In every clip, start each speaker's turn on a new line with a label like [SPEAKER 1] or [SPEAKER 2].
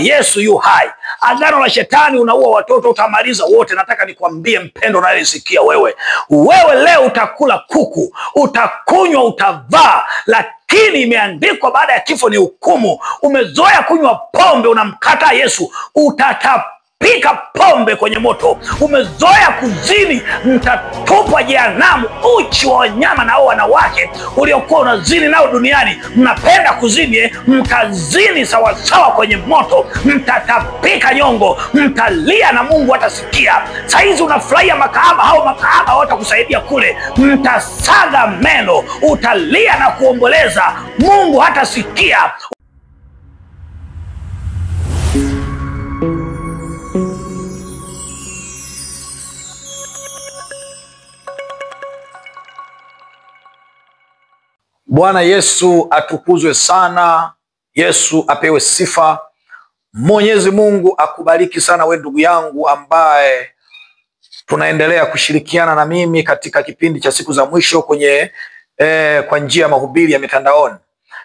[SPEAKER 1] Yesu yu hai. Agano la shetani, unaua watoto, utamaliza wote. Nataka nikwambie mpendo unayesikia wewe leo utakula kuku, utakunywa, utavaa, lakini imeandikwa baada ya kifo ni hukumu. Umezoea kunywa pombe, unamkataa Yesu, utatapika pombe kwenye moto. Umezoea kuzini, mtatupwa jehanamu. Uchi wa wanyama na wanawake uliokuwa unazini nao duniani, mnapenda kuzini, mkazini sawasawa kwenye moto, mtatapika nyongo, mtalia na Mungu hatasikia. Saizi unafurahia makahaba, hao makahaba hawatakusaidia kule, mtasaga meno, utalia na kuomboleza, Mungu hatasikia. Bwana Yesu atukuzwe sana. Yesu apewe sifa. Mwenyezi Mungu akubariki sana we ndugu yangu ambaye tunaendelea kushirikiana na mimi katika kipindi cha siku za mwisho kwenye kwa njia ya mahubiri ya mitandaoni.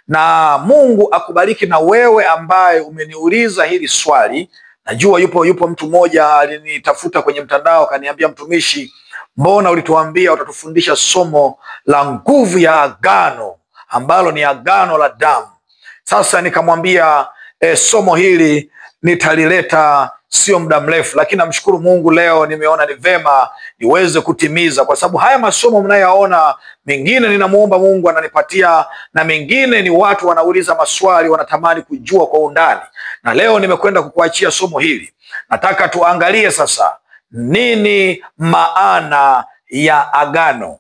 [SPEAKER 1] Na Mungu akubariki na wewe ambaye umeniuliza hili swali. Najua yupo mtu mmoja alinitafuta kwenye mtandao akaniambia, mtumishi, mbona ulituambia utatufundisha somo la nguvu ya agano ambalo ni agano la damu? Sasa nikamwambia somo hili nitalileta sio muda mrefu, lakini namshukuru Mungu leo nimeona ni vema niweze kutimiza, kwa sababu haya masomo mnayoona, mengine ninamuomba Mungu ananipatia, na mengine ni watu wanauliza maswali, wanatamani kujua kwa undani. Na leo nimekwenda kukuachia somo hili. Nataka tuangalie sasa nini maana ya agano.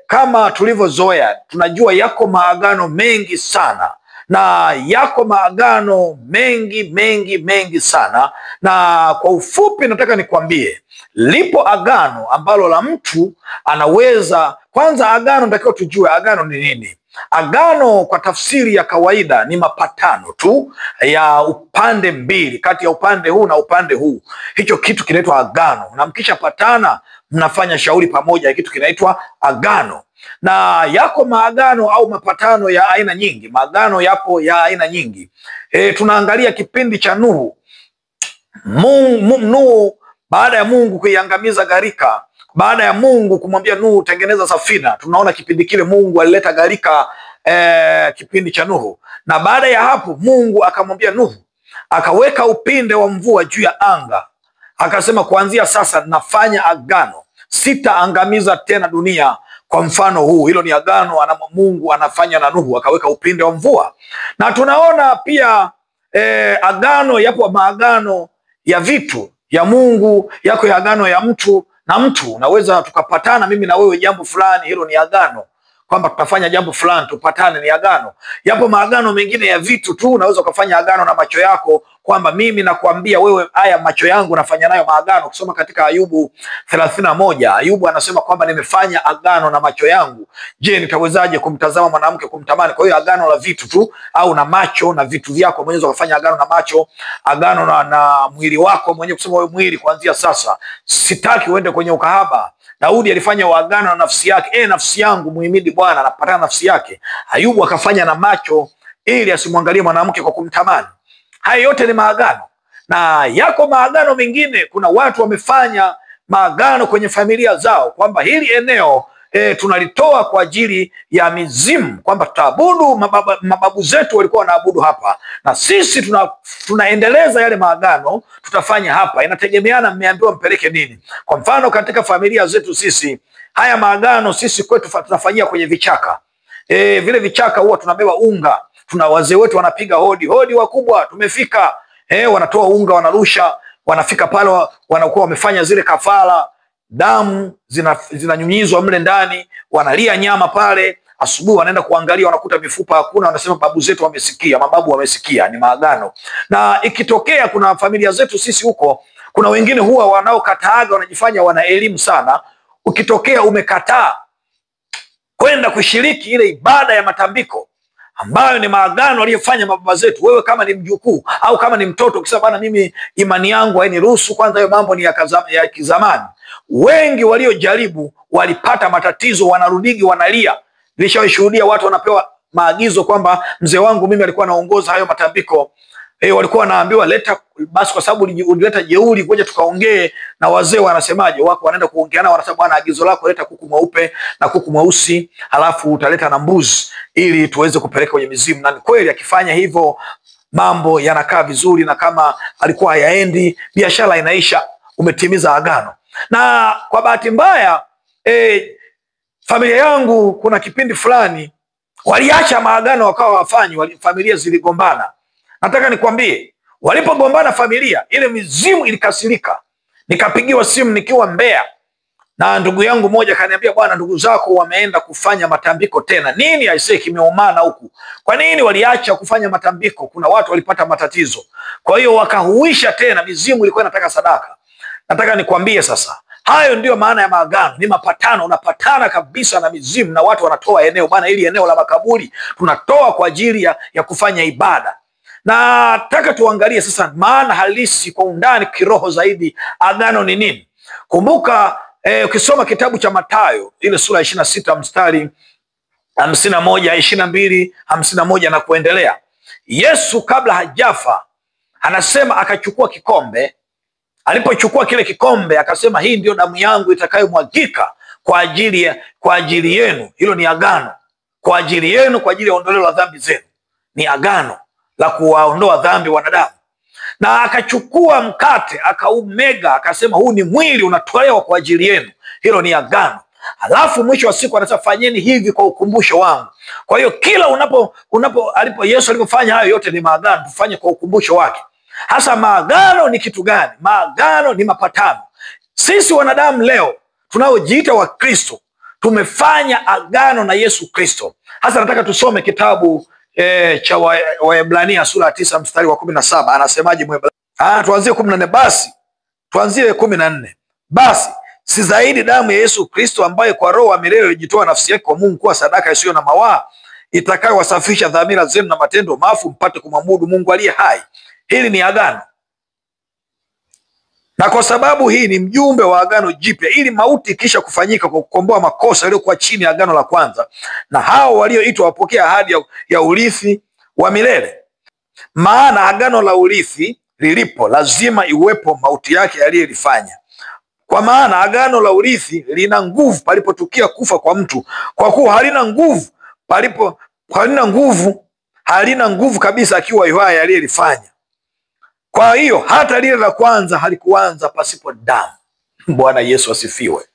[SPEAKER 1] Kama tulivyozoea, tunajua yako maagano mengi sana, na yako maagano mengi sana. Na kwa ufupi nataka nikwambie, lipo agano ambalo la mtu anaweza. Kwanza agano natakiwa tujue agano ni nini. Agano kwa tafsiri ya kawaida ni mapatano tu ya upande mbili, kati ya upande huu na upande huu. Hicho kitu kinaitwa agano, na mkisha patana mnafanya shauri pamoja, kitu kinaitwa agano. Na yako maagano au mapatano ya aina nyingi. Maagano yapo ya aina nyingi. Tunaangalia kipindi cha Nuhu. Nuhu, baada ya Mungu kuiangamiza gharika, baada ya Mungu kumwambia Nuhu tengeneza safina, tunaona kipindi kile Mungu alileta gharika, kipindi cha Nuhu. Na baada ya hapo Mungu akamwambia Nuhu, akaweka upinde wa mvua juu ya anga, akasema kuanzia sasa nafanya agano, sitaangamiza tena dunia kwa mfano huu. Hilo ni agano Mungu anafanya na Nuhu, akaweka upinde wa mvua. Na tunaona pia agano, yapo maagano ya vitu ya Mungu, yako ya agano ya mtu na mtu. Naweza tukapatana mimi na wewe jambo fulani, hilo ni agano, kwamba tutafanya jambo fulani tupatane, ni agano. Yapo maagano mengine ya vitu tu. Unaweza ukafanya agano na macho yako, kwamba mimi nakwambia wewe, haya macho yangu nafanya nayo maagano. Kusoma katika Ayubu 31, Ayubu anasema kwamba nimefanya agano na macho yangu, je, nitawezaje kumtazama mwanamke kumtamani? Kwa hiyo agano la vitu tu, au na macho na vitu vyako. Mwenyewe ukafanya agano na macho, agano na mwili wako mwenyewe, kusema wewe mwili, kuanzia sasa sitaki uende kwenye ukahaba. Daudi alifanya agano na nafsi yake, nafsi yangu muhimidi Bwana, anapatana nafsi yake. Ayubu akafanya na macho ili asimwangalie mwanamke kwa kumtamani. Haya yote ni maagano. Na yako maagano mengine, kuna watu wamefanya maagano kwenye familia zao, kwamba hili eneo tunalitoa kwa ajili ya mizimu, kwamba tutaabudu, mababu zetu walikuwa wanaabudu hapa, na sisi tunaendeleza yale maagano, tutafanya hapa. Inategemeana mmeambiwa mpeleke nini. Kwa mfano katika familia zetu sisi, haya maagano sisi kwetu tunafanyia kwenye vichaka. Vile vichaka huwa tunabeba unga, tuna wazee wetu wanapiga hodi wakubwa, tumefika. Wanatoa unga, wanarusha, wanafika pale, wanakuwa wamefanya zile kafara, damu zinanyunyizwa mle ndani, wanalia nyama pale. Asubuhi wanaenda kuangalia, wanakuta mifupa hakuna, wanasema babu zetu wamesikia, mababu wamesikia. Ni maagano. Na ikitokea kuna familia zetu sisi huko, kuna wengine huwa wanaokataaga, wanajifanya wana elimu sana. Ukitokea umekataa kwenda kushiriki ile ibada ya matambiko ambayo ni maagano aliyofanya mababa zetu, wewe kama ni mjukuu au kama ni mtoto, ukisema bana, mimi imani yangu hainiruhusu, kwanza hiyo mambo ni ya kizamani. Wengi waliojaribu walipata matatizo, wanarudigi wanalia. Nilishawahi shuhudia watu wanapewa maagizo kwamba mzee wangu mimi alikuwa anaongoza hayo matambiko, walikuwa wanaambiwa leta basi, kwa sababu ulileta jeuri, ngoja tukaongee na wazee wanasemaje. Wako wanaenda kuongeana, wanasema bwana, agizo lako leta kuku mweupe na kuku mweusi, halafu utaleta na mbuzi ili tuweze kupeleka kwenye mizimu. Na kweli akifanya hivyo mambo yanakaa vizuri, na kama alikuwa hayaendi biashara inaisha, umetimiza agano. Na kwa bahati mbaya familia yangu kuna kipindi fulani waliacha maagano wakawa wafanyi, familia ziligombana. Nataka nikwambie, walipogombana familia ile, mizimu ilikasirika. Nikapigiwa simu nikiwa Mbeya na ndugu yangu mmoja, kaniambia bwana, ndugu zako wameenda kufanya matambiko tena. Nini aisee, kimeumana huku? Kwa nini waliacha kufanya matambiko? Kuna watu walipata matatizo, kwa hiyo wakahuisha tena. Mizimu ilikuwa inataka sadaka. Nataka nikwambie sasa, hayo ndio maana ya maagano, ni mapatano. Unapatana kabisa na mizimu, na watu wanatoa eneo bwana, ili eneo la makaburi tunatoa kwa ajili ya kufanya ibada. Na nataka tuangalie sasa maana halisi kwa undani kiroho zaidi, agano ni nini? Kumbuka ukisoma kitabu cha Mathayo ile sura ya 26 mstari 51, 22, 51 na kuendelea, Yesu kabla hajafa anasema akachukua kikombe. Alipochukua kile kikombe akasema, hii ndio damu yangu itakayomwagika kwa ajili yenu. Hilo ni agano kwa ajili yenu, kwa ajili ya ondoleo la dhambi zenu. Ni agano la kuwaondoa dhambi wanadamu. Na akachukua mkate akaumega, akasema, huu ni mwili unatolewa kwa ajili yenu. Hilo ni agano. Halafu mwisho wa siku anasema, fanyeni hivi kwa ukumbusho wangu. Kwa hiyo kila Yesu alipofanya hayo yote ni maagano, tufanye kwa ukumbusho wake. Hasa maagano ni kitu gani? Maagano ni mapatano. Sisi wanadamu leo tunaojiita wa Kristo tumefanya agano na Yesu Kristo. Hasa nataka tusome kitabu cha Waebrania sura ya 9 mstari wa 17. Anasemaje Mwebrania? Tuanzie 14 basi. Tuanzie 14. Basi si zaidi damu ya Yesu Kristo, ambaye kwa roho wa milele alijitoa nafsi yake kwa Mungu kuwa sadaka isiyo na mawaa, itakayowasafisha dhamira zenu na matendo maovu, mpate kumwabudu Mungu aliye hai. Hili ni agano. Na kwa sababu hii ni mjumbe wa agano jipya, ili mauti kisha kufanyika kwa kukomboa makosa yaliyokuwa chini ya agano la kwanza, na hao walioitwa wapokea ahadi ya urithi wa milele. Maana agano la urithi lilipo, lazima iwepo mauti yake aliyelifanya. Kwa maana agano la urithi lina nguvu palipotukia kufa kwa mtu, kwa kuwa halina nguvu kabisa akiwa yuhai aliyelifanya. Kwa hiyo hata lile la kwanza halikuanza pasipo damu. Bwana Yesu asifiwe.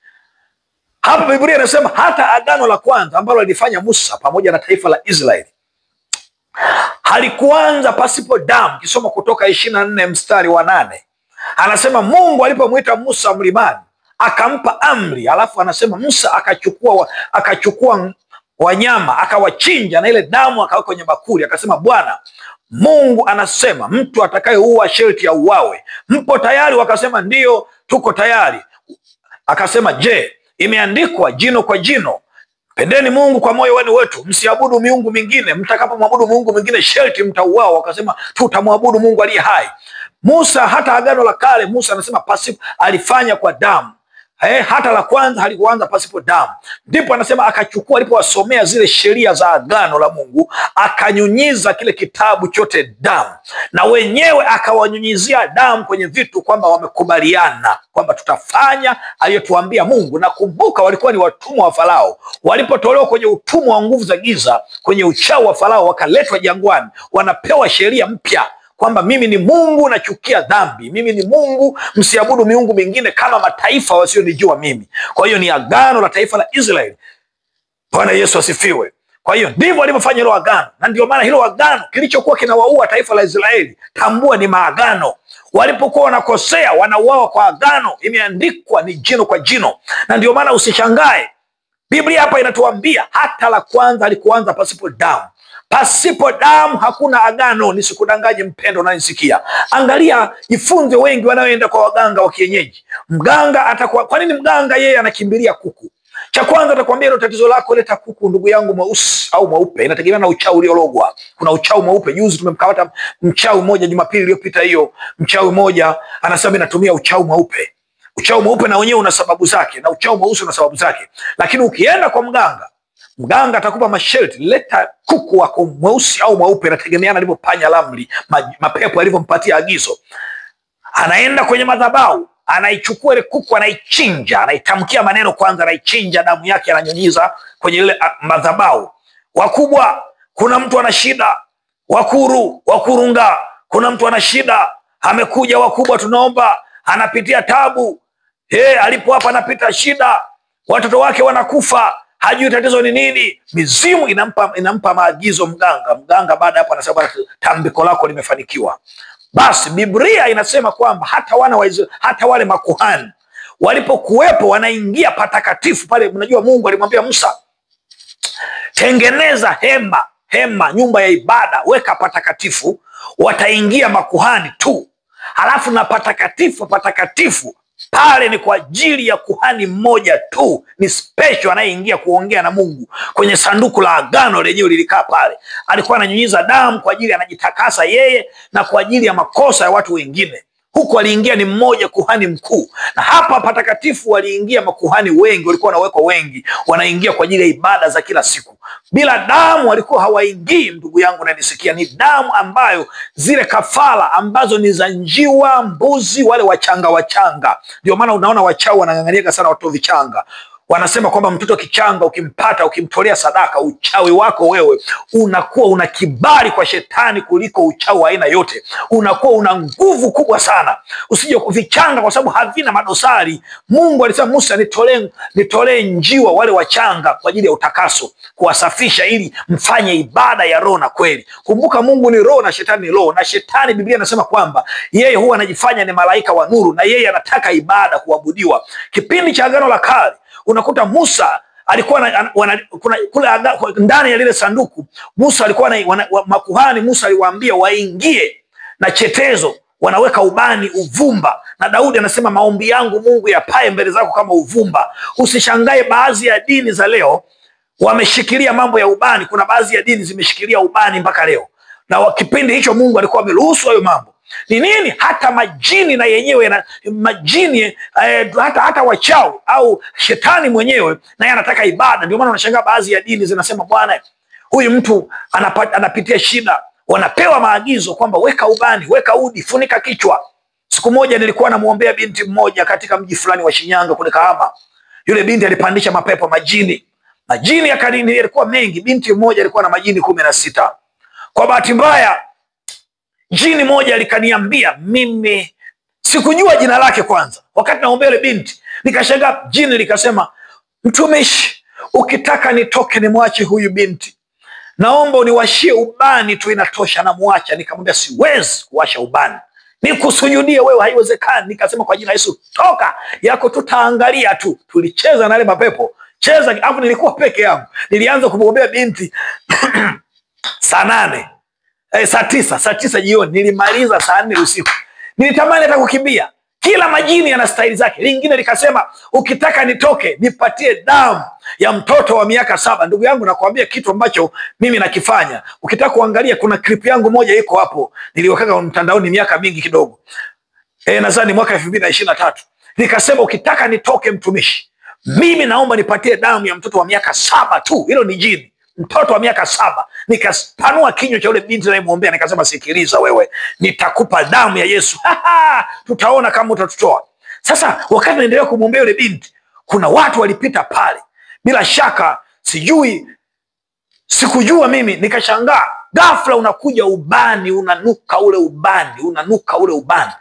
[SPEAKER 1] Hapa Biblia inasema hata agano la kwanza ambalo alifanya Musa pamoja na taifa la Israeli halikuanza pasipo damu. Kisoma Kutoka 24 mstari wa 8, anasema Mungu alipomwita Musa mlimani akampa amri, alafu anasema Musa akachukua wanyama akawachinja, na ile damu akaweka kwenye bakuli, akasema Bwana Mungu anasema mtu atakayeua sharti auawe. Mpo tayari? Wakasema ndio, tuko tayari. Akasema, je, imeandikwa jino kwa jino? Pendeni Mungu kwa moyo wenu wote, msiabudu miungu mingine. Mtakapomwabudu miungu mingine sharti mtauawa. Wakasema tutamwabudu Mungu aliye hai. Musa, hata agano la kale Musa anasema pasipo, alifanya kwa damu. Hata la kwanza halikuanza pasipo damu. Ndipo anasema akachukua, alipowasomea zile sheria za agano la Mungu, akanyunyiza kile kitabu chote damu, na wenyewe akawanyunyizia damu kwenye vitu, kwamba wamekubaliana kwamba tutafanya aliyotuambia Mungu. Na kumbuka, walikuwa ni watumwa wa Farao. Walipotolewa kwenye utumwa wa nguvu za giza, kwenye uchawi wa Farao, wakaletwa jangwani, wanapewa sheria mpya kwamba mimi ni Mungu, nachukia dhambi. Mimi ni Mungu, msiabudu miungu mingine kama mataifa wasionijua mimi. Kwa hiyo ni agano la taifa la Israeli. Bwana Yesu asifiwe. Kwa hiyo ndivyo walivyofanya hilo agano, na ndio maana hilo agano kilichokuwa kinawaua taifa la Israeli, tambua ni maagano. Walipokuwa wanakosea wanauawa kwa agano, imeandikwa ni jino kwa jino. Na ndio maana usishangae Biblia hapa inatuambia hata la kwanza halikuanza pasipo damu. Pasipo damu hakuna agano. Nisikudanganye mpendo unanisikia. Angalia, jifunze wengi wanaoenda kwa waganga wa kienyeji. Mganga atakuwa, kwa nini mganga yeye anakimbilia kuku? Cha kwanza atakwambia ndio tatizo lako, leta kuku ndugu yangu mweusi au mweupe. Inategemea na uchawi uliologwa. Kuna uchawi mweupe. Juzi tumemkamata mchawi mmoja Jumapili iliyopita hiyo. Mchawi mmoja anasema natumia uchawi mweupe. Uchawi mweupe na wenyewe una sababu zake, na uchawi mweusi una sababu zake. Lakini ukienda kwa mganga, Mganga atakupa masharti, leta kuku wako mweusi au mweupe, nategemeana alivyopanya ramli, mapepo alivyompatia agizo. Anaenda kwenye madhabahu, anaichukua ile kuku, anaichinja, anaitamkia maneno kwanza, anaichinja, damu yake ananyunyiza kwenye ile madhabahu. Wakubwa, kuna mtu ana shida. Wakurunga, kuna mtu ana shida, amekuja. Wakubwa, tunaomba, anapitia tabu. Alipo hapa anapita shida, watoto wake wanakufa, hajui tatizo ni nini. Mizimu inampa maagizo mganga. Baada hapo anasema tambiko lako limefanikiwa. Basi Biblia inasema kwamba hata wale makuhani walipokuwepo, wanaingia patakatifu pale. Mnajua Mungu alimwambia Musa, tengeneza hema, nyumba ya ibada, weka patakatifu, wataingia makuhani tu. Halafu na patakatifu pale ni kwa ajili ya kuhani mmoja tu, ni special, anayeingia kuongea na Mungu. Kwenye sanduku la agano lenyewe lilikaa pale, alikuwa ananyunyiza damu kwa ajili, anajitakasa yeye na kwa ajili ya makosa ya watu wengine. Huko aliingia ni mmoja, kuhani mkuu. Na hapa patakatifu waliingia makuhani wengi, walikuwa wanawekwa wengi, wanaingia kwa ajili ya ibada za kila siku. Bila damu walikuwa hawaingii. Ndugu yangu nanisikia, ni damu ambayo, zile kafara ambazo ni za njiwa, mbuzi, wale wachanga. Ndio maana unaona wachawi wanang'ang'ania sana watoto vichanga. Wanasema kwamba mtoto kichanga ukimpa, ukimtolea sadaka, uchawi wako wewe unakuwa una kibali kwa shetani kuliko uchawi wa aina yote. Unakuwa una nguvu kubwa sana. Usije vichanga, kwa sababu havina madosari. Mungu alisema Musa, nitolee njiwa wale wachanga kwa ajili ya utakaso, kuwasafisha ili mfanye ibada ya roho na kweli. Kumbuka Mungu ni roho na shetani ni roho. Na shetani, Biblia inasema kwamba yeye huwa anajifanya ni malaika wa nuru, na yeye anataka ibada, kuabudiwa. Kipindi cha Agano la Kale unakuta Musa alikuwa kule ndani ya lile sanduku. Musa alikuwa makuhani, Musa aliwaambia waingie na chetezo, wanaweka ubani, uvumba. Na Daudi anasema, maombi yangu Mungu yapae mbele zako kama uvumba. Usishangae baadhi ya dini za leo wameshikilia mambo ya ubani. Kuna baadhi ya dini zimeshikilia ubani mpaka leo, na kipindi hicho Mungu alikuwa ameruhusu hayo mambo. Ni nini? Hata majini na yenyewe majini hata wachawi au shetani mwenyewe naye anataka ibada. Ndio maana unashangaa baadhi ya dini zinasema, bwana, huyu mtu anapitia shida, wanapewa maagizo kwamba weka ubani, weka udi, funika kichwa. Siku moja nilikuwa namuombea binti mmoja katika mji fulani wa Shinyanga kule Kahama. Yule binti alipandisha mapepo, majini yalikuwa mengi. Binti mmoja alikuwa na majini 16. Kwa bahati mbaya, jini moja likaniambia, mimi sikujua jina lake kwanza. Wakati naombea yule binti, nikashangaa jini likasema, mtumishi, ukitaka nitoke nimwache huyu binti, naomba uniwashie ubani tu, inatosha, na muacha. Nikamwambia, siwezi kuwasha ubani, nikusujudie wewe, haiwezekani. Nikasema, kwa jina Yesu, toka yako, tutaangalia tu. Tulicheza na yale mapepo, cheza. Hapo nilikuwa peke yangu, nilianza kumwombea binti saa 8, saa 9 jioni, nilimaliza saa 4 usiku. Nilitamani hata kukimbia. Kila majini yana staili zake. Lingine likasema, ukitaka nitoke nipatie damu ya mtoto wa miaka 7. Ndugu yangu, nakwambia kitu ambacho mimi nakifanya. Ukitaka kuangalia, kuna clip yangu moja iko hapo, niliweka mtandaoni miaka mingi kidogo, nadhani mwaka 2023. Nikasema, ukitaka nitoke mtumishi, mimi naomba nipatie damu ya mtoto wa miaka 7 tu. Hilo ni jini, mtoto wa miaka 7. Nikapanua kinywa cha yule binti nayemuombea, nikasema, sikiliza wewe, nitakupa damu ya Yesu. Tutaona kama utatutoa. Sasa wakati naendelea kumwombea yule binti, kuna watu walipita pale. Bila shaka sikujua mimi, nikashangaa ghafla unakuja ubani, unanuka ule ubani.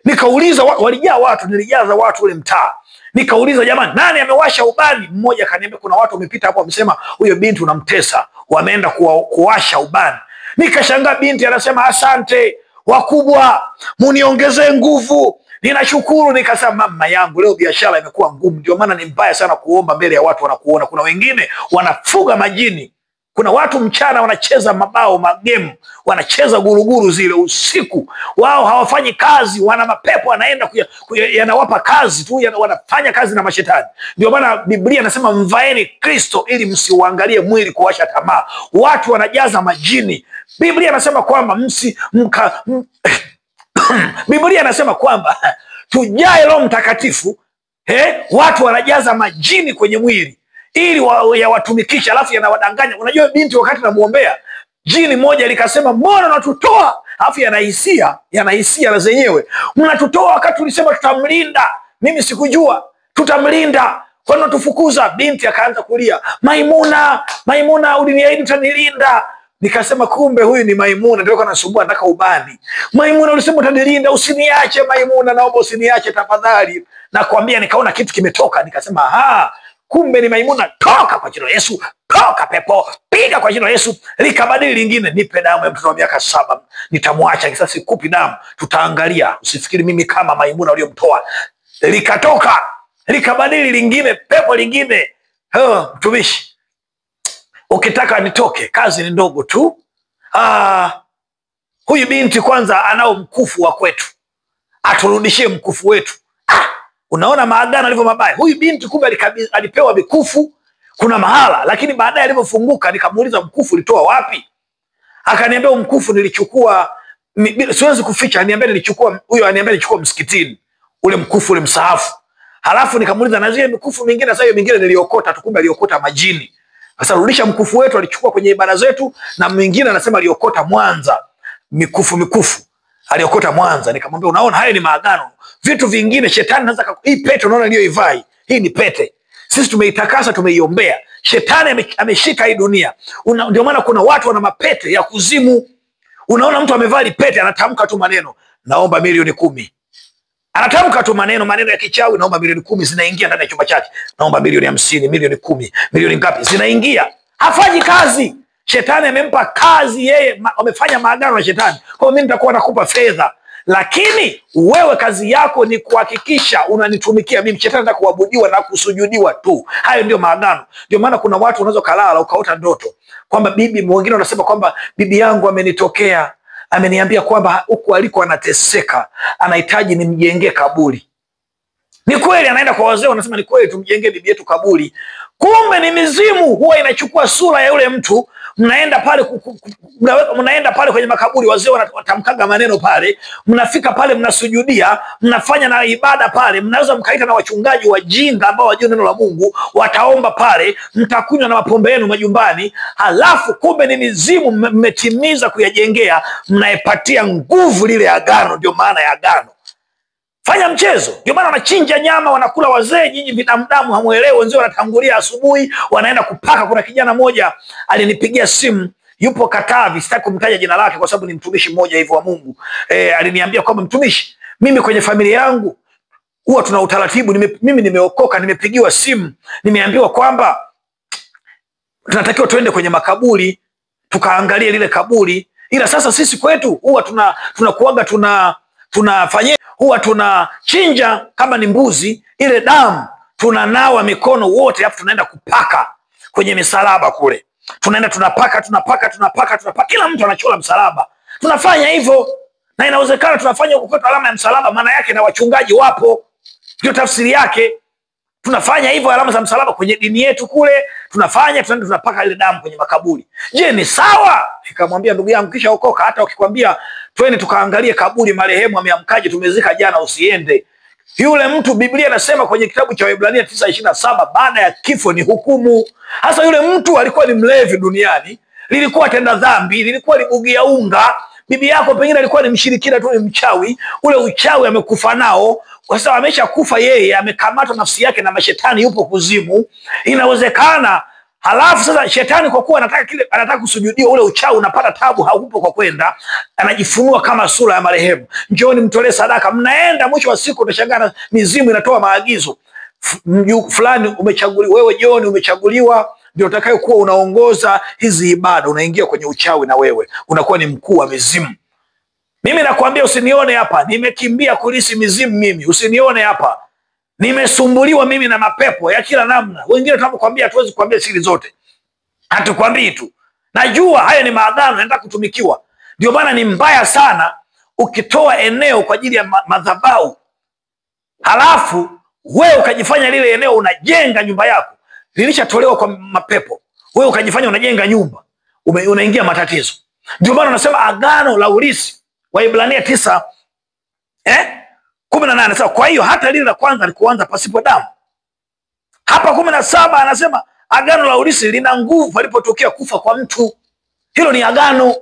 [SPEAKER 1] Nikauliza, walijaa watu, nilijaza watu ule mtaa. Nikauliza, jamani, nani amewasha ubani? Mmoja akaniambia, kuna watu wamepita hapo, wamesema huyo binti unamtesa, wameenda kuwasha ubani. Nikashangaa, binti anasema, asante wakubwa, muniongezee nguvu, ninashukuru. Nikasema, mama yangu, leo biashara imekuwa ngumu. Ndio maana ni mbaya sana kuomba mbele ya watu wanakuona. Kuna wengine wanafuga majini. Kuna watu mchana wanacheza mabao, magemu, wanacheza guruguru zile usiku. Wao hawafanyi kazi, wana mapepo, wanaenda yanawapa kazi tu, wanafanya kazi na mashetani. Ndio maana Biblia inasema, mvaeni Kristo ili msiuangalie mwili kuwasha tamaa. Watu wanajaza majini. Biblia inasema kwamba Biblia inasema kwamba tujae Roho Mtakatifu. Watu wanajaza majini kwenye mwili ili yawatumikisha, alafu yanawadanganya. Unajua binti wakati namuombea, jini moja likasema mbona unatutoa, alafu yanahisia na zenyewe, mnatutoa wakati tulisema tutamlinda. Mimi sikujua tutamlinda, kwa nini tufukuza? Binti akaanza kulia, Maimuna uliniahidi utanilinda. Nikasema kumbe huyu ni Maimuna, ndio kanasumbua, nataka ubani. Maimuna ulisema utanilinda, usiniache Maimuna, naomba usiniache tafadhali. Nakwambia nikaona kitu kimetoka, nikasema aha, kumbe ni Maimuna. Toka kwa jina la Yesu, toka pepo, piga kwa jina la Yesu. Likabadili lingine, nipe damu ya mtoto wa miaka 7, nitamwacha kisasa, sikupi damu, tutaangalia, usifikiri mimi kama Maimuna uliyomtoa. Likatoka, likabadili lingine, pepo lingine. Mtumishi, ukitaka nitoke, kazi ni ndogo tu. Huyu binti kwanza anao mkufu wa kwetu, aturudishie mkufu wetu. Unaona maagano alivyo mabaya. Huyu binti kumbe alipewa mikufu kuna mahala, lakini baadaye alivyofunguka nikamuuliza mkufu ulitoa wapi? Akaniambia mkufu nilichukua, siwezi kuficha, aniambia nilichukua, huyo aniambia nilichukua msikitini, ule mkufu, ule msahafu. Halafu nikamuuliza na zile mikufu mingine, sasa hiyo mingine niliokota tu, kumbe aliokota majini. Sasa rudisha mkufu wetu, alichukua kwenye ibada zetu, na mwingine anasema aliokota Mwanza, mikufu aliokota Mwanza. Nikamwambia unaona, haya ni maagano. Vitu vingine shetani anaweza hii pete unaona niliyoivai, hii ni pete. Sisi tumeitakasa, tumeiombea. Shetani ameshika hii dunia. Ndio maana kuna watu wana mapete ya kuzimu. Unaona mtu amevaa pete, anatamka tu maneno, naomba milioni 10. Anatamka tu maneno ya kichawi, naomba milioni 10, zinaingia ndani ya chumba chake. Naomba milioni 50, milioni 10, milioni ngapi zinaingia. Hafanyi kazi. Shetani amempa kazi yeye, wamefanya maagano na shetani. Kwa mimi nitakuwa nakupa fedha, lakini wewe kazi yako ni kuhakikisha unanitumikia mimi. Shetani anataka kuabudiwa na kusujudiwa tu. Hayo ndio maagano. Ndio maana kuna watu unaweza kalala ukaota ndoto kwamba wengine wanasema kwamba bibi yangu amenitokea, ameniambia kwamba huku aliko anateseka, anahitaji nimjengee kaburi. Ni kweli, anaenda kwa wazee, wanasema ni kweli, tumjengee bibi yetu kaburi. Kumbe ni mizimu huwa inachukua sura ya yule mtu. Mnaenda pale kwenye makaburi, wazee watamkaga maneno pale, mnafika pale, mnasujudia, mnafanya na ibada pale. Mnaweza mkaita na wachungaji wajinga ambao wajua neno la Mungu, wataomba pale, mtakunywa na mapombe yenu majumbani. Halafu kumbe ni mizimu mmetimiza kuyajengea, mnaipatia nguvu lile agano. Ndio maana ya agano. Fanya mchezo. Ndio maana wanachinja nyama, wanakula wazee, nyinyi binadamu hamuelewi. Wenzao wanatangulia asubuhi, wanaenda kupaka. Kuna kijana mmoja alinipigia simu, yupo Katavi, sitaki kumtaja jina lake kwa sababu ni mtumishi mmoja hivyo wa Mungu. Aliniambia kwamba mtumishi, mimi kwenye familia yangu huwa tuna utaratibu, mimi nimeokoka, nimepigiwa simu, nimeambiwa kwamba tunatakiwa tuende kwenye makaburi tukaangalie lile kaburi. Ila sasa sisi kwetu huwa tunakuaga tunafanya, huwa tunachinja kama ni mbuzi, ile damu tunanawa mikono wote, alafu tunaenda kupaka kwenye misalaba kule. Tunaenda tunapaka, kila mtu anachora msalaba. Tunafanya hivyo, na inawezekana tunafanya kukota alama ya msalaba, maana yake na wachungaji wapo, ndio tafsiri yake. Tunafanya hivyo, alama za msalaba kwenye dini yetu kule tunafanya, tunaenda tunapaka ile damu kwenye makaburi. Je, ni sawa? Nikamwambia ndugu yangu, kisha okoka, hata ukikwambia twende tukaangalie kaburi marehemu ameamkaje, tumezika jana, usiende. Yule mtu, Biblia inasema kwenye kitabu cha Waebrania 9:27 baada ya kifo ni hukumu. Hasa yule mtu alikuwa ni mlevi duniani, lilikuwa tenda dhambi, lilikuwa libugia unga. Bibi yako pengine alikuwa ni mshirikina tu, ni mchawi. Ule uchawi amekufa nao, kwa sababu amesha kufa yeye, amekamatwa nafsi yake na mashetani, yupo kuzimu. Inawezekana. Halafu sasa shetani kwa kuwa anataka kusujudia, ule uchawi unapata tabu, haupo kwa kwenda, anajifunua kama sura ya marehemu. Njooni mtolee sadaka. Mnaenda, mwisho wa siku utashangaa mizimu inatoa maagizo. Fulani umechaguliwa, wewe John umechaguliwa, ndio utakaye kuwa unaongoza hizi ibada. Unaingia kwenye uchawi na wewe unakuwa ni mkuu wa mizimu. Mimi nakwambia usinione hapa nimekimbia kulisi mizimu mimi. Usinione hapa. Nimesumbuliwa mimi na mapepo ya kila namna. Wengine tunapokuambia hatuwezi kuambia siri zote. Hatukwambii tu. Najua haya ni maagano yanataka kutumikiwa. Ndio maana ni mbaya sana ukitoa eneo kwa ajili ya madhabahu. Halafu wewe ukajifanya lile eneo unajenga nyumba yako. Lilishatolewa kwa mapepo. Wewe ukajifanya unajenga nyumba. Unaingia matatizo. Ndio maana unasema agano la ulisi. Waebrania 9:18. Kwa hiyo hata lile la kwanza likuanza pasipo damu. Hapa 17 anasema agano la urithi lina nguvu palipotokea kufa kwa mtu. Hilo ni agano.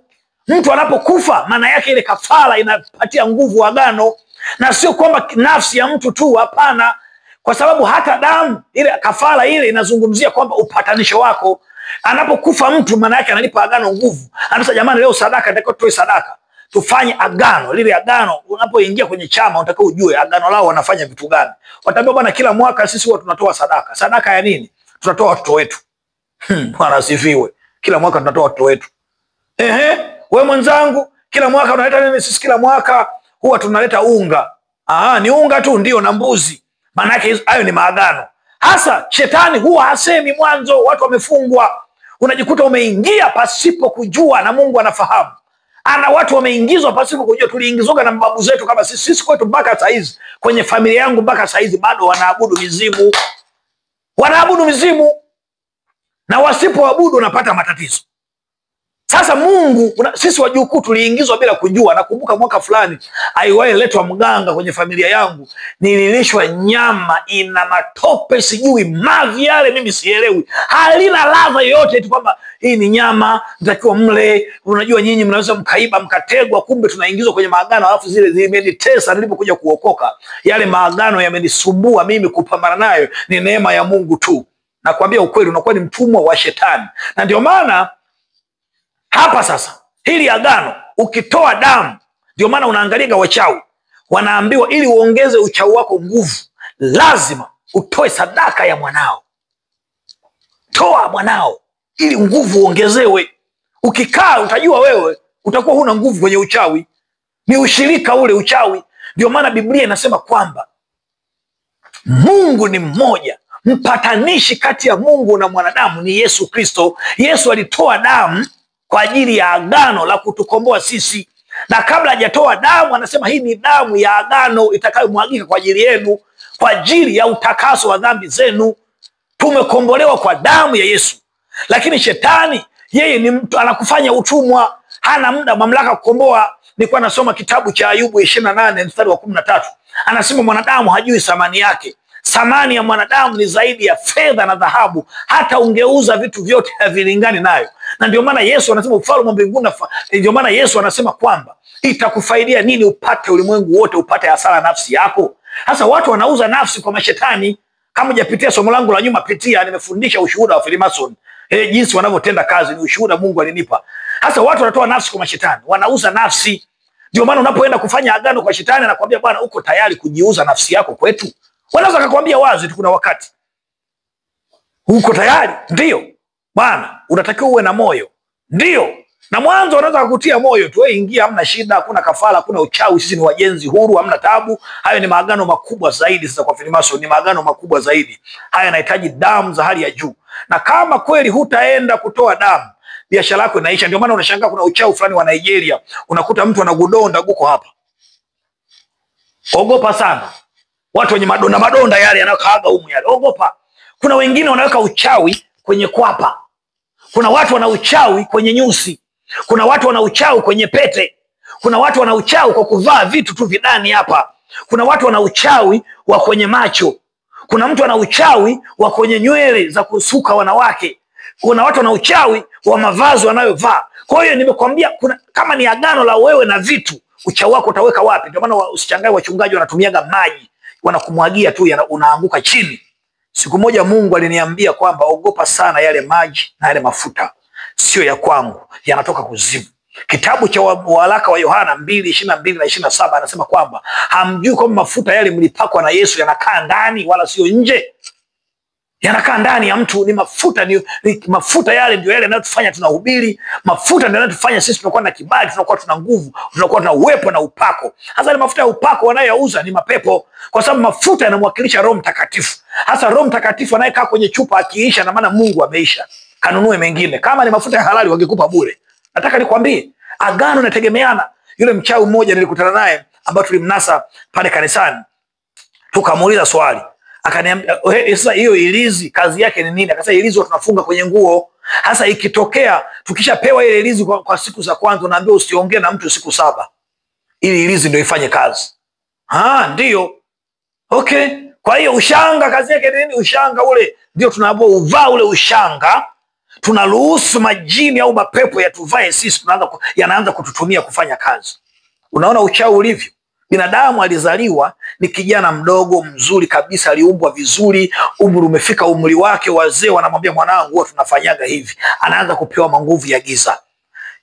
[SPEAKER 1] Mtu anapokufa, maana yake ile kafara inapatia nguvu agano, na sio kwamba nafsi ya mtu tu, hapana. Kwa sababu hata damu ile, kafara ile inazungumzia kwamba upatanisho wako. Anapokufa mtu, maana yake analipa agano nguvu. Anasema jamani, leo sadaka ndio tutoe sadaka, tufanye agano. Lile agano, unapoingia kwenye chama unataka ujue agano lao wanafanya vitu gani. Wataambia bwana, kila mwaka sisi huwa tunatoa sadaka. Sadaka ya nini? Tunatoa watoto wetu. Bwana asifiwe. Kila mwaka tunatoa watoto wetu. Wewe mwenzangu, kila mwaka unaleta nini? Sisi kila mwaka huwa tunaleta unga. Ni unga tu, ndio, na mbuzi. Maana yake hayo ni maagano. Hasa shetani huwa hasemi mwanzo, watu wamefungwa. Unajikuta umeingia pasipo kujua, na Mungu anafahamu. Watu wameingizwa pasipo kujua. Tuliingizwa na mababu zetu, kama sisi kwetu mpaka saa hizi, kwenye familia yangu mpaka saa hizi bado wanaabudu mizimu. Wanaabudu mizimu, na wasipoabudu unapata matatizo. Sasa Mungu, sisi wajukuu tuliingizwa bila kujua. Nakumbuka mwaka fulani aiwahi letwa mganga kwenye familia yangu, nililishwa nyama ina matope, sijui mavi yale, mimi sielewi, halina ladha yoyote, eti kwamba hii ni nyama mtakiwa mle. Unajua nyinyi mnaweza mkaiba mkategwa, kumbe tunaingizwa kwenye maagano. Alafu zile zimenitesa. Nilipokuja kuokoka, yale maagano yamenisumbua mimi, kupambana nayo ni neema ya Mungu tu. Nakwambia ukweli, unakuwa ni mtumwa wa shetani. Na ndio maana hapa sasa, hili agano, ukitoa damu, ndio maana unaangalia wachawi wanaambiwa, ili uongeze uchawi wako nguvu, lazima utoe sadaka ya mwanao. Toa mwanao ili nguvu uongezewe. Ukikaa utajua wewe utakuwa huna nguvu kwenye uchawi. Ni ushirika ule uchawi. Ndio maana Biblia inasema kwamba Mungu ni mmoja, mpatanishi kati ya Mungu na mwanadamu ni Yesu Kristo. Yesu alitoa damu kwa ajili ya agano la kutukomboa sisi. Na kabla hajatoa damu, anasema hii ni damu ya agano itakayomwagika kwa ajili yenu, kwa ajili ya utakaso wa dhambi zenu. Tumekombolewa kwa damu ya Yesu. Lakini shetani, yeye ni mtu, anakufanya utumwa. Hana muda, mamlaka kukomboa. Nilikuwa nasoma kitabu cha Ayubu 28 mstari wa 13. Anasema mwanadamu hajui thamani yake. Thamani ya mwanadamu ni zaidi ya fedha na dhahabu, hata ungeuza vitu vyote havilingani nayo. Na ndio maana Yesu anasema ufalme wa mbinguni, ndio maana Yesu anasema kwamba itakufaidia nini upate ulimwengu wote, upate hasara nafsi yako. Sasa watu wanauza nafsi kwa mashetani. Kama hujapitia somo langu la nyuma, pitia, nimefundisha ushuhuda wa Freemason. Jinsi wanavyotenda kazi, ni ushuhuda Mungu alinipa. Sasa watu wanatoa nafsi kwa mashetani, wanauza nafsi. Ndio maana unapoenda kufanya agano kwa shetani, anakuambia bwana, uko tayari kujiuza nafsi yako kwetu? Wanaweza kukwambia wazi tu, kuna wakati uko tayari. Ndio bwana, unatakiwa uwe na moyo. Ndio, na mwanzo wanaweza kukutia moyo tu, wewe ingia, hamna shida, hakuna kafara, hakuna uchawi, sisi ni wajenzi huru, hamna tabu. Hayo ni maagano makubwa zaidi. Sasa kwa Freemason ni maagano makubwa zaidi. Haya yanahitaji damu za hali ya juu. Na kama kweli hutaenda kutoa damu, biashara yako inaisha. Ndio maana unashangaa kuna uchawi fulani wa Nigeria, unakuta mtu anagudonda guko hapa. Ogopa sana. Watu wenye madonda yale yanakaaga humu yale, ogopa. Kuna wengine wanaweka uchawi kwenye kwapa. Kuna watu wana uchawi kwenye nyusi. Kuna watu wana uchawi kwenye pete. Kuna watu wana uchawi kwa kuvaa vitu tu vidani hapa. Kuna watu wana uchawi wa kwenye macho. Kuna mtu ana uchawi wa kwenye nywele za kusuka wanawake. Kuna watu wana uchawi wa mavazi wanayovaa. Kwa hiyo nimekwambia, kama ni agano la wewe na vitu, uchawi wako utaweka wapi? Ndio maana usichangae wachungaji wanatumiaga maji, wanakumwagia tu, unaanguka chini. Siku moja Mungu aliniambia kwamba ogopa sana yale maji na yale mafuta, sio ya kwangu, yanatoka kuzimu. Kitabu cha waraka wa Yohana 2:22 na 27 anasema kwamba hamjui kwamba mafuta yale mlipakwa na Yesu yanakaa ndani wala sio nje? Yanakaa ndani ya mtu. Ni mafuta, ni mafuta yale ndio yale yanayotufanya tunahubiri. Mafuta ndio yanayotufanya sisi tunakuwa na kibali, tunakuwa tuna nguvu, tunakuwa na uwepo na upako. Hasa ile mafuta ya upako wanayouza ni mapepo, kwa sababu mafuta yanamwakilisha Roho Mtakatifu. Hasa Roho Mtakatifu anayekaa kwenye chupa akiisha, na maana Mungu ameisha, kanunue mengine. Kama ni mafuta ya halali wangekupa bure. Nataka nikwambie, agano linategemeana. Yule mchawi mmoja nilikutana naye, ambaye tulimnasa pale kanisani, tukamuuliza swali. Akaniambia, sasa hiyo ilizi kazi yake ni nini? Akasema ilizi tunafunga kwenye nguo. Hasa ikitokea tukishapewa ile ilizi kwa siku za kwanza, unaambiwa usiongee na mtu siku 7 ili ilizi ndio ifanye kazi. Ndio. Okay. Kwa hiyo ushanga kazi yake nini? Ushanga ule ndio tunapouvaa ule ushanga, tunaruhusu majini au mapepo yatuvae sisi, yanaanza kututumia kufanya kazi. Unaona uchawi ulivyo. Binadamu alizaliwa ni kijana mdogo mzuri kabisa, aliumbwa vizuri, umri umefika umri wake, wazee wanamwambia mwanangu, huwa tunafanyaga hivi, anaanza kupewa manguvu ya giza.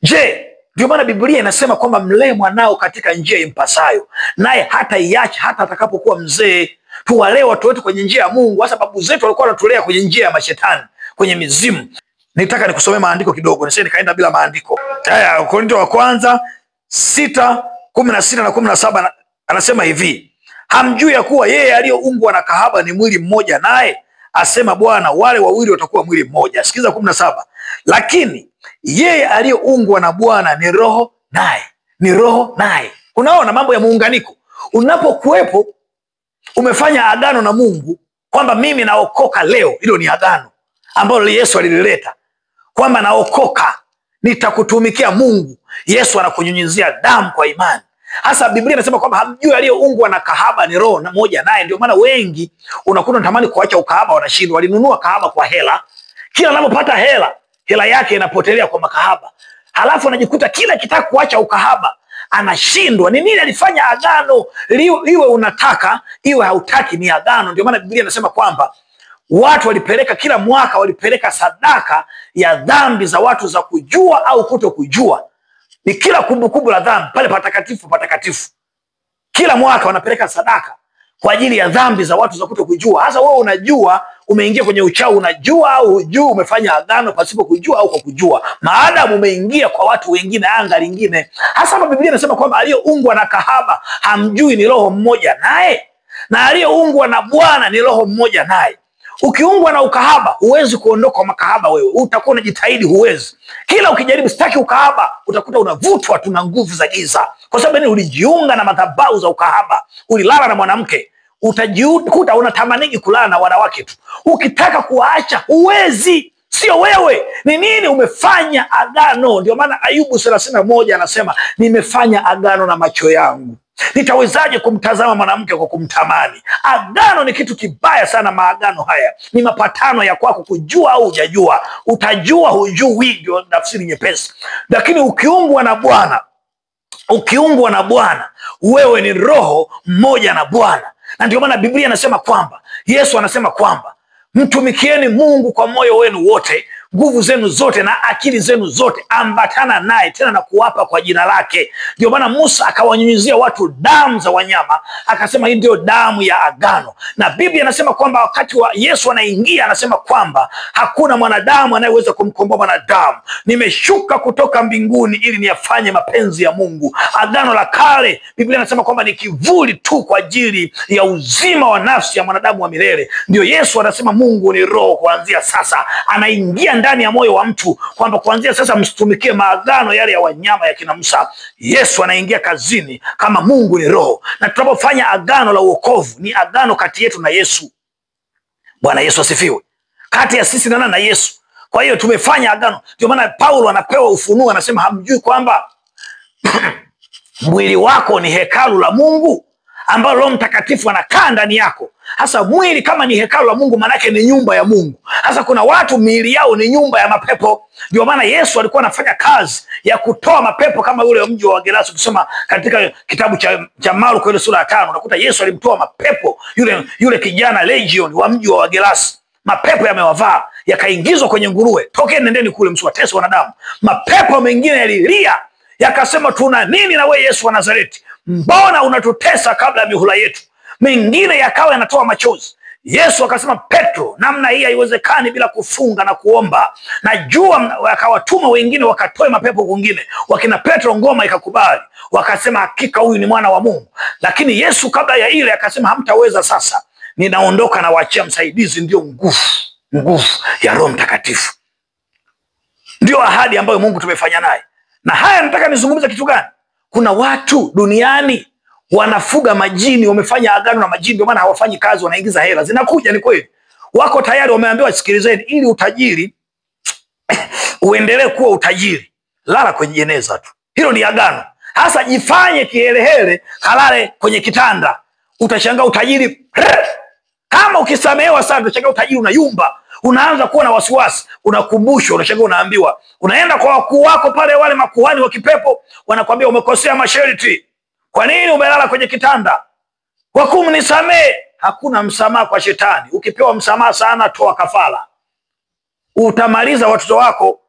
[SPEAKER 1] Je, ndio maana Biblia inasema kwamba mlee mwanao katika njia impasayo, naye hata iache hata atakapokuwa mzee. Tuwalee watu wetu kwenye njia ya Mungu. Hasa babu zetu walikuwa wanatulea kwenye njia ya mashetani, kwenye mizimu. Nitaka nikusomee maandiko kidogo, nisije nikaenda bila maandiko. Haya, Korinto wa kwanza 6:16 na 17 anasema hivi: hamjui ya kuwa yeye aliyoungwa na kahaba ni mwili mmoja naye? Asema Bwana, wale wawili watakuwa mwili mmoja. Sikiza 17: lakini yeye aliyoungwa na Bwana ni roho naye, ni roho naye. Unaona mambo ya muunganiko. Unapokuwepo umefanya agano na Mungu kwamba mimi naokoka leo, hilo ni agano ambalo Yesu alilileta, kwamba naokoka, nitakutumikia Mungu. Yesu anakunyunyizia damu kwa imani. Hasa Biblia inasema kwamba hamjui aliyoungwa na kahaba ni roho moja naye. Ndio maana wengi unakuta natamani kuacha ukahaba, wanashindwa. Walinunua kahaba kwa hela, kila anapopata hela yake inapotelea kwa makahaba, halafu anajikuta kila kitaka kuacha ukahaba anashindwa. Ni nini? Alifanya agano. Iwe unataka iwe hautaki, ni agano. Ndio maana Biblia inasema kwamba watu walipeleka, kila mwaka walipeleka sadaka ya dhambi za watu za kujua au kuto kujua. Ni kila kumbukumbu la dhambi pale patakatifu. Kila mwaka wanapeleka sadaka kwa ajili ya dhambi za watu za kuto kujua. Hasa wewe unajua umeingia kwenye uchawi, unajua au hujui, umefanya agano pasipo kujua au kwa kujua. Maadamu umeingia kwa watu wengine, anga lingine. Hasa Biblia inasema kwamba aliyoungwa na kahaba hamjui ni roho mmoja naye, na aliyoungwa na Bwana ni roho mmoja naye. Ukiungwa na ukahaba huwezi kuondoka kwa makahaba. Wewe utakuwa unajitahidi, huwezi. Kila ukijaribu sitaki ukahaba, utakuta unavutwa tu na nguvu za giza. Kwa sababu nini? Ulijiunga na madhabahu za ukahaba. Ulilala na mwanamke, utajikuta unatamaniki kulala na wanawake tu. Ukitaka kuacha huwezi. Sio wewe, ni nini? Umefanya agano. Ndio maana Ayubu 31 anasema nimefanya agano na macho yangu, nitawezaje kumtazama mwanamke kwa kumtamani? Agano ni kitu kibaya sana. Maagano haya ni mapatano ya kwako, kujua au hujajua. Utajua hujui, ndio tafsiri nyepesi. Lakini ukiungwa na Bwana, wewe ni roho mmoja na Bwana. Na ndio maana Biblia inasema kwamba, Yesu anasema kwamba mtumikieni Mungu kwa moyo wenu wote, nguvu zenu zote na akili zenu zote, ambatana naye tena na kuwapa kwa jina lake. Ndio maana Musa akawanyunyizia watu damu za wanyama, akasema hii ndio damu ya agano. Na Biblia inasema kwamba wakati wa Yesu anaingia, anasema kwamba hakuna mwanadamu anayeweza kumkomboa mwanadamu. Nimeshuka kutoka mbinguni ili niyafanye mapenzi ya Mungu. Agano la kale Biblia inasema kwamba ni kivuli tu kwa ajili ya uzima wa nafsi ya mwanadamu wa milele. Ndio Yesu anasema Mungu ni roho. Kuanzia sasa anaingia ndani ya moyo wa mtu, kwamba kuanzia sasa msitumikie maagano yale ya wanyama ya kina Musa. Yesu anaingia kazini kama Mungu ni roho. Na tunapofanya agano la uokovu, ni agano kati yetu na Yesu. Bwana Yesu asifiwe. Kati ya sisi na Yesu. Kwa hiyo tumefanya agano. Ndio maana Paulo anapewa ufunuo, anasema hamjui kwamba mwili wako ni hekalu la Mungu, ambalo Roho Mtakatifu anakaa ndani yako. Hasa mwili kama ni hekalu la Mungu, maana yake ni nyumba ya Mungu. Hasa kuna watu miili yao ni nyumba ya mapepo. Ndio maana Yesu alikuwa anafanya kazi ya kutoa mapepo, kama yule mji wa Gerasi. Ukisoma katika kitabu cha Marko ile sura ya 5, unakuta Yesu alimtoa mapepo yule kijana Legion wa mji wa Gerasi. Mapepo yamewavaa, yakaingizwa kwenye nguruwe. Tokeni nendeni kule, msiwatese wanadamu. Mapepo mengine yalilia, yakasema tuna nini na wewe Yesu wa Nazareti? Mbona unatutesa kabla ya mihula yetu? Mengine yakawa yanatoa machozi. Yesu akasema, Petro, namna hii haiwezekani bila kufunga na kuomba. Najua akawatuma wengine wakatoe mapepo kwingine. Wakina Petro ngoma ikakubali, wakasema hakika huyu ni mwana wa Mungu. Lakini Yesu kabla ya ile akasema hamtaweza sasa, ninaondoka na waachia msaidizi. Ndio nguvu ya Roho Mtakatifu. Ndio ahadi ambayo Mungu tumefanya naye. Na haya nataka nizungumze kitu gani? Kuna watu duniani wanafuga majini, wamefanya agano na majini, ndio maana hawafanyi kazi, wanaingiza hela zinakuja. Ni kweli, wako tayari, wameambiwa sikilizeni, ili utajiri uendelee kuwa utajiri, lala kwenye jeneza tu. Hilo ni agano. Hasa jifanye kihelehele, kalale kwenye kitanda, utashangaa utajiri Kama ukisamehewa sana, unashangaa utajiri unayumba, unaanza kuwa na wasiwasi, unakumbushwa, unashangaa unaambiwa, unaenda kwa wakuu wako pale, wale makuhani wa kipepo, wanakuambia umekosea masharti. Kwa nini umelala kwenye kitanda? Wakuu, mnisamehe. Hakuna msamaha kwa shetani. Ukipewa msamaha sana, toa kafara. Utamaliza watoto wako,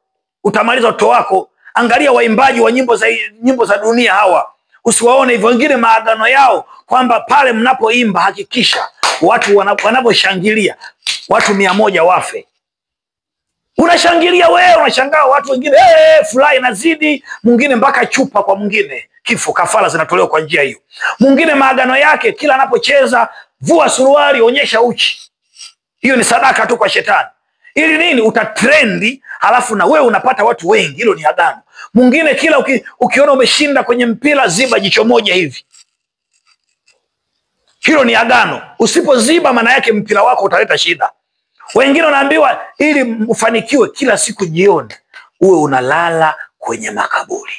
[SPEAKER 1] utamaliza watoto wako. Angalia waimbaji wa nyimbo za dunia hawa, usiwaone hivyo. Wengine maagano yao kwamba pale mnapoimba hakikisha watu wanaposhangilia watu 100 wafe. Unashangilia wewe, unashangaa watu wengine furaha inazidi, mwingine mpaka chupa kwa mwingine, kifo. Kafara zinatolewa kwa njia hiyo. Mwingine maagano yake kila anapocheza, vua suruali, onyesha uchi. Hiyo ni sadaka tu kwa shetani. Ili nini? Utatrendi, halafu na wewe unapata watu wengi. Hilo ni agano. Mwingine kila ukiona umeshinda kwenye mpira, ziba jicho moja hivi. Hilo ni agano. Usipoziba, maana yake mpira wako utaleta shida. Wengine wanaambiwa ili ufanikiwe, kila siku jioni uwe unalala kwenye makaburi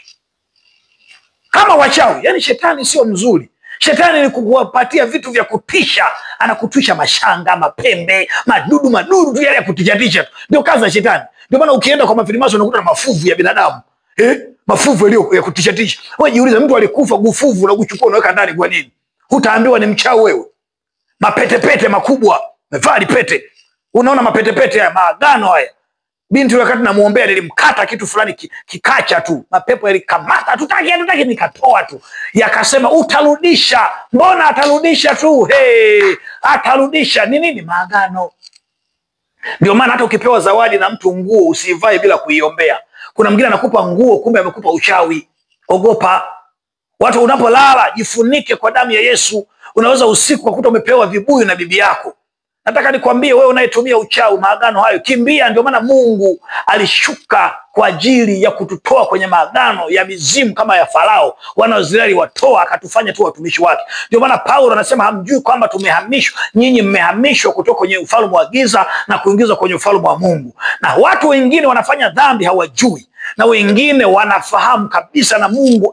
[SPEAKER 1] kama wachawi. Yani shetani sio mzuri. Shetani ni kukupatia vitu vya kutisha. Anakutisha mashanga, mapembe, madudu tu yale ya kutishatisha. Ndio kazi ya shetani. Ndio maana ukienda kwa mafilimaso unakuta na mafuvu ya binadamu. Mafuvu yale ya kutishatisha. Wewe jiulize, mtu alikufa gufuvu na kuchukua unaweka ndani kwa nini? Hutaambiwa ni mchawi wewe. Mapetepete makubwa, mevali pete. Unaona mapetepete haya, maagano haya. Binti wakati namuombea nilimkata kitu fulani kikacha tu. Mapepo yalikamata, hatutaki nikatoa tu. Yakasema utarudisha. Mbona atarudisha tu? Atarudisha. Ni nini? Maagano. Ndio maana hata ukipewa zawadi na mtu nguo, usivae bila kuiombea. Kuna mwingine anakupa nguo, kumbe amekupa uchawi. Ogopa. Watu unapolala, jifunike kwa damu ya Yesu. Unaweza usiku kukuta umepewa vibuyu na bibi yako. Nataka nikwambie wewe unayetumia uchawi, maagano hayo, kimbia. Ndio maana Mungu alishuka kwa ajili ya kututoa kwenye maagano ya mizimu kama ya Farao. Wana wa Israeli watoa, akatufanya tu watumishi wake. Ndio maana Paulo anasema hamjui kwamba tumehamishwa, nyinyi mmehamishwa kutoka kwenye ufalme wa giza na kuingizwa kwenye ufalme wa Mungu. Na watu wengine wanafanya dhambi hawajui, na wengine wanafahamu kabisa, na Mungu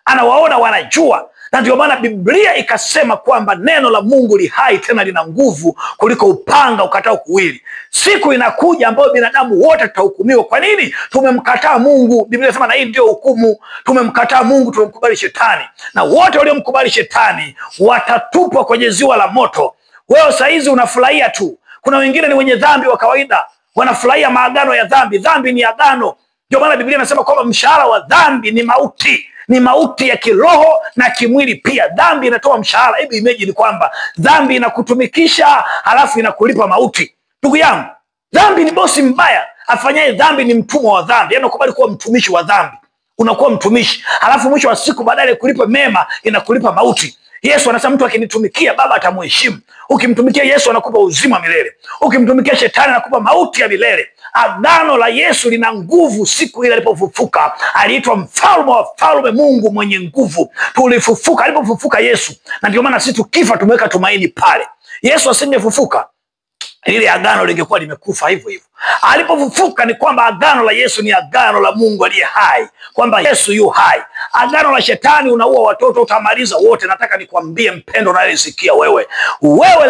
[SPEAKER 1] anawaona, wanajua. Na ndio maana Biblia ikasema kwamba neno la Mungu li hai tena lina nguvu kuliko upanga ukatao kuwili. Siku inakuja ambayo binadamu wote tutahukumiwa. Kwa nini? Tumemkataa Mungu. Biblia inasema, na hii ndio hukumu. Tumemkataa Mungu, tumemkubali shetani. Na wote waliomkubali shetani watatupwa kwenye ziwa la moto. Wewe saizi unafurahia tu. Kuna wengine ni wenye dhambi wa kawaida, wanafurahia maagano ya dhambi. Dhambi ni agano. Ndio maana Biblia inasema kwamba mshahara wa dhambi ni mauti. Ni mauti ya kiroho na kimwili pia. Dhambi inatoa mshahara. Hebu imagine kwamba dhambi inakutumikisha halafu inakulipa mauti. Ndugu yangu, dhambi ni bosi mbaya. Afanyaye dhambi ni mtumwa wa dhambi. Yaani ukubali kuwa mtumishi wa dhambi. Unakuwa mtumishi, halafu mwisho wa siku badala ya kulipa mema inakulipa mauti. Yesu anasema mtu akinitumikia Baba atamheshimu. Ukimtumikia Yesu anakupa uzima milele. Ukimtumikia shetani anakupa mauti ya milele. Agano la Yesu lina nguvu. Siku ile alipofufuka aliitwa mfalme wa falme, Mungu mwenye nguvu. Tulifufuka alipofufuka Yesu, na ndio maana sisi tukifa tumeweka tumaini pale. Yesu asingefufuka, ile agano lingekuwa limekufa hivyo hivyo. Alipofufuka ni kwamba agano la Yesu ni agano la Mungu aliye hai, kwamba Yesu yu hai. Agano la shetani, unaua watoto, utamaliza wote. Nataka nikwambie mpendo unayesikia wewe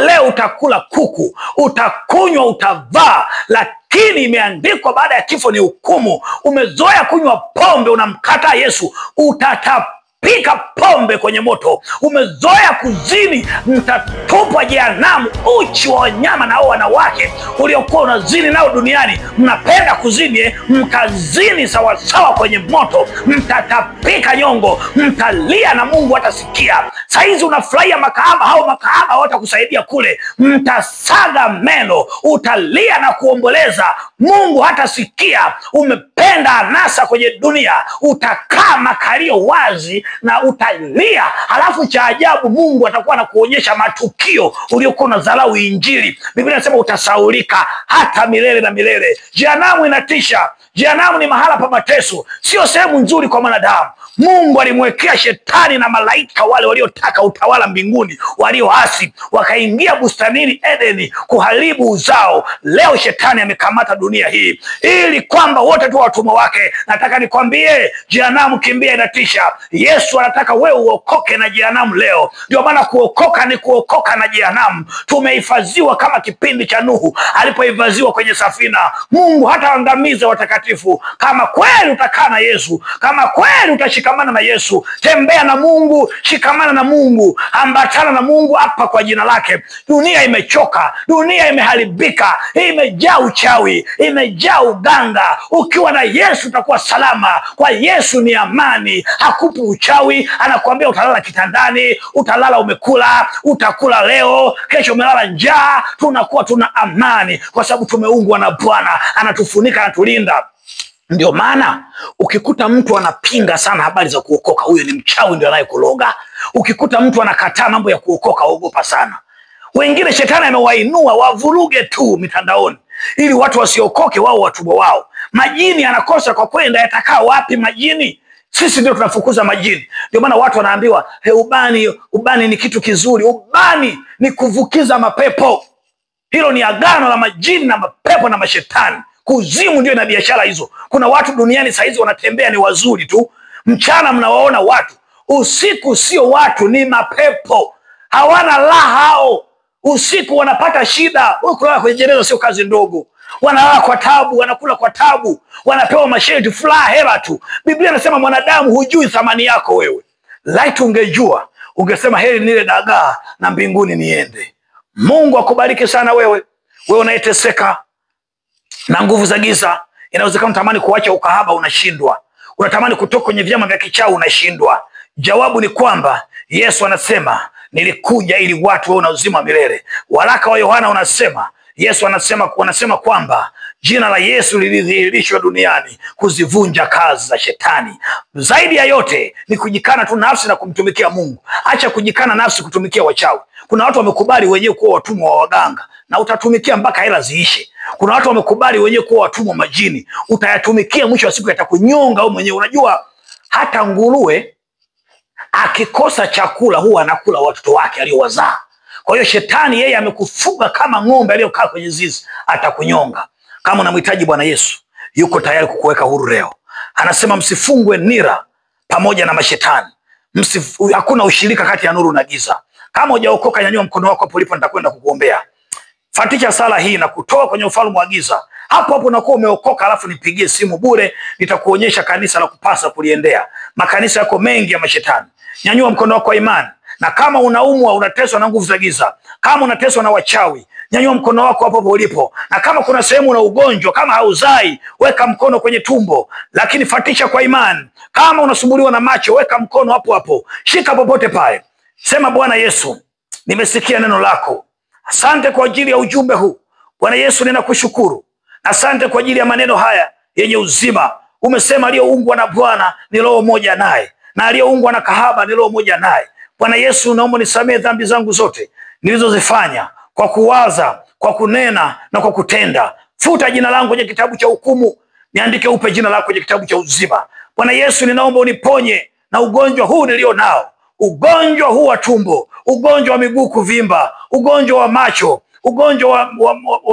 [SPEAKER 1] leo utakula kuku, utakunywa, utavaa, lakini imeandikwa baada ya kifo ni hukumu. Umezoea kunywa pombe, unamkataa Yesu, utatapika pombe kwenye moto. Umezoea kuzini, mtatupwa jehanamu. Uchi wa wanyama na hao wanawake uliokuwa unazini nao duniani, mnapenda kuzini, mkazini sawasawa kwenye moto, mtatapika nyongo, mtalia na Mungu hatasikia. Saizi unafurahia makahaba, hao makahaba hawatakusaidia kule, mtasaga meno, utalia na kuomboleza, Mungu hatasikia. Umependa anasa kwenye dunia, utakaa makalio wazi na utalia. Halafu cha ajabu, Mungu atakuwa anakuonyesha matukio uliokuwa unadharau Injili. Biblia inasema utasaulika hata milele na milele. Jehanamu inatisha. Jehanamu ni mahala pa mateso, sio sehemu nzuri kwa mwanadamu. Mungu alimwekea shetani na malaika wale waliotaka utawala mbinguni, walioasi, wakaingia bustanini Edeni kuharibu uzao. Leo shetani amekamata dunia hii ili kwamba wote tu watumwa wake. Nataka nikwambie, jehanamu kimbia, inatisha. Yesu anataka wewe uokoke na jehanamu leo. Ndio maana kuokoka ni kuokoka na jehanamu. Tumehifadhiwa kama kipindi cha Nuhu alipohifadhiwa kwenye safina. Mungu hataangamiza watakatifu kama kweli utakaa na Yesu, kama kweli utashikamana na Yesu. Tembea na Mungu, shikamana na Mungu, ambatana na Mungu hapa kwa jina lake. Dunia imechoka, dunia imeharibika, imejaa uchawi, imejaa uganga. Ukiwa na Yesu utakuwa salama. Kwa Yesu ni amani, hakupi uchawi. Anakuambia utalala kitandani, utalala umekula, utakula leo, kesho umelala njaa. Tunakuwa tuna amani kwa sababu tumeungwa na Bwana, anatufunika, anatulinda. Ndio maana ukikuta mtu anapinga sana habari za kuokoka, huyo ni mchawi, ndio anayekuloga. Ukikuta mtu anakataa mambo ya kuokoka, ogopa sana. Wengine shetani amewainua wavuruge tu mitandaoni ili watu wasiokoke, wao watumwa wao. Majini anakosa kwa kwenda, yatakaa wapi majini? Sisi ndio tunafukuza majini. Ndio maana watu wanaambiwa ubani ni kitu kizuri. Ubani ni kuvukiza mapepo. Hilo ni agano la majini na mapepo na mashetani. Kuzimu ndio ina biashara hizo. Kuna watu duniani saizi wanatembea ni wazuri tu, mchana mnawaona watu, usiku sio watu, ni mapepo. Hawana raha hao. Usiku wanapata shida. Kulala kwenye jeneza sio kazi ndogo. Wanalala kwa tabu, wanakula kwa tabu, wanapewa masharti, furaha, hela tu. Biblia inasema mwanadamu hujui thamani yako wewe. Laiti ungejua, ungesema heri nile dagaa na mbinguni niende. Mungu akubariki sana wewe unayeteseka na nguvu za giza. Inawezekana unatamani kuacha ukahaba, unashindwa. Unatamani kutoka kwenye vyama vya kichawi, unashindwa. Jawabu ni kwamba Yesu anasema nilikuja ili watu wawe na uzima milele. Waraka wa Yohana unasema, Yesu wanasema kwamba jina la Yesu lilidhihirishwa duniani kuzivunja kazi za shetani. Zaidi ya yote ni kujikana tu nafsi na kumtumikia Mungu. Acha kujikana nafsi kutumikia wachawi. Kuna watu wamekubali wenyewe kuwa watumwa wa waganga na utatumikia mpaka hela ziishe. Kuna watu wamekubali wenyewe kuwa watumwa majini, utayatumikia, mwisho wa siku yatakunyonga wewe mwenyewe. Unajua hata nguruwe akikosa chakula huwa anakula watoto wake aliowazaa. Kwa hiyo shetani yeye amekufuga kama ng'ombe aliyokaa kwenye zizi, atakunyonga. Kama unamhitaji Bwana Yesu, yuko tayari kukuweka huru leo. Anasema msifungwe nira pamoja na mashetani. Hakuna ushirika kati ya nuru na giza. Kama hujaokoka, nyanyua mkono wako hapo ulipo, nitakwenda kukuombea. Fatisha sala hii na kutoa kwenye ufalme wa giza. Hapo hapo unakuwa umeokoka, alafu nipigie simu bure, nitakuonyesha kanisa la kupasa kuliendea. Makanisa yako mengi ya mashetani. Nyanyua mkono wako kwa imani. Na kama unaumwa, unateswa na nguvu za giza, kama unateswa na wachawi, nyanyua mkono wako hapo hapo ulipo. Na kama kuna sehemu una ugonjwa, kama hauzai, weka mkono kwenye tumbo, lakini fatisha kwa imani. Kama unasumbuliwa na macho, weka mkono hapo hapo, shika popote pale. Sema, Bwana Yesu, nimesikia neno lako. Asante kwa ajili ya ujumbe huu. Bwana Yesu, ninakushukuru. Asante kwa ajili ya maneno haya yenye uzima. Umesema aliyoungwa na Bwana ni roho moja naye, na aliyoungwa na kahaba ni roho moja naye. Bwana Yesu, naomba nisamehe dhambi zangu zote nilizozifanya kwa kuwaza, kwa kunena na kwa kutenda. Futa jina langu kwenye kitabu cha hukumu, niandike upe jina lako kwenye kitabu cha uzima. Bwana Yesu, ninaomba uniponye na ugonjwa huu nilio nao. Ugonjwa huu wa tumbo, ugonjwa wa miguu kuvimba, ugonjwa wa macho, ugonjwa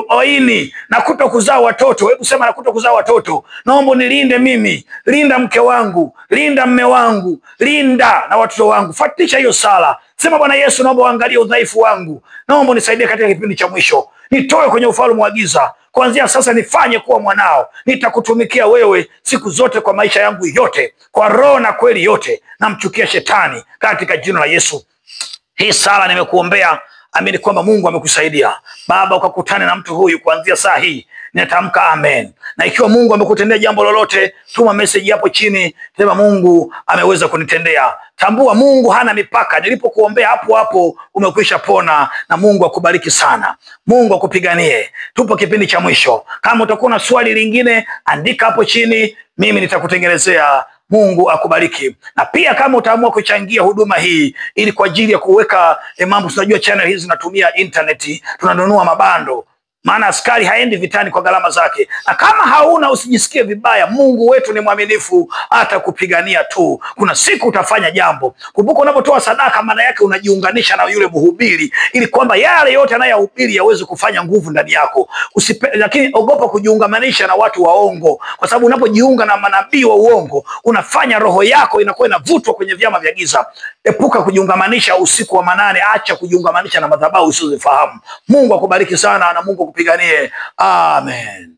[SPEAKER 1] wa ini na kutokuzaa watoto. Hebu sema, na kutokuzaa watoto. Naomba nilinde mimi, linda mke wangu, linda mme wangu, linda na watoto wangu. Fatisha hiyo sala. Sema, Bwana Yesu, naomba uangalie udhaifu wangu. Naomba nisaidie katika kipindi cha mwisho. Nitoe kwenye ufalme wa giza. Kuanzia sasa nifanye kuwa mwanao. Nitakutumikia wewe siku zote kwa maisha yangu yote, kwa roho na kweli yote. Namchukia shetani katika jina la Yesu. Hii sala nimekuombea, amini kwamba Mungu amekusaidia. Baba, ukakutane na mtu huyu kuanzia saa hii. Ninatamka amen. Na ikiwa Mungu amekutendea jambo lolote, tuma message hapo chini, sema Mungu ameweza kunitendea. Tambua Mungu hana mipaka. Nilipokuombea hapo hapo umekwisha pona, na Mungu akubariki sana. Mungu akupiganie. Tupo kipindi cha mwisho. Kama utakuwa na swali lingine, andika hapo chini, mimi nitakutengenezea. Mungu akubariki. Na pia kama utaamua kuchangia huduma hii ili kwa ajili ya kuweka mambo, tunajua channel hizi zinatumia internet, tunanunua mabando. maana askari haendi vitani kwa gharama zake. Na kama hauna, usijisikie vibaya. Mungu wetu ni mwaminifu, atakupigania tu. Kuna siku utafanya jambo. Kumbuka, unapotoa sadaka, maana yake unajiunganisha na yule mhubiri, ili kwamba yale yote anayohubiri yaweze kufanya nguvu ndani yako. Lakini ogopa kujiungamanisha na watu waongo, kwa sababu unapojiunga na manabii wa uongo, unafanya roho yako inakuwa inavutwa kwenye vyama vya giza. Epuka kujiungamanisha usiku wa manane. Acha kujiungamanisha na madhabahu usizozifahamu. Mungu akubariki sana na Mungu kupiganie. Amen.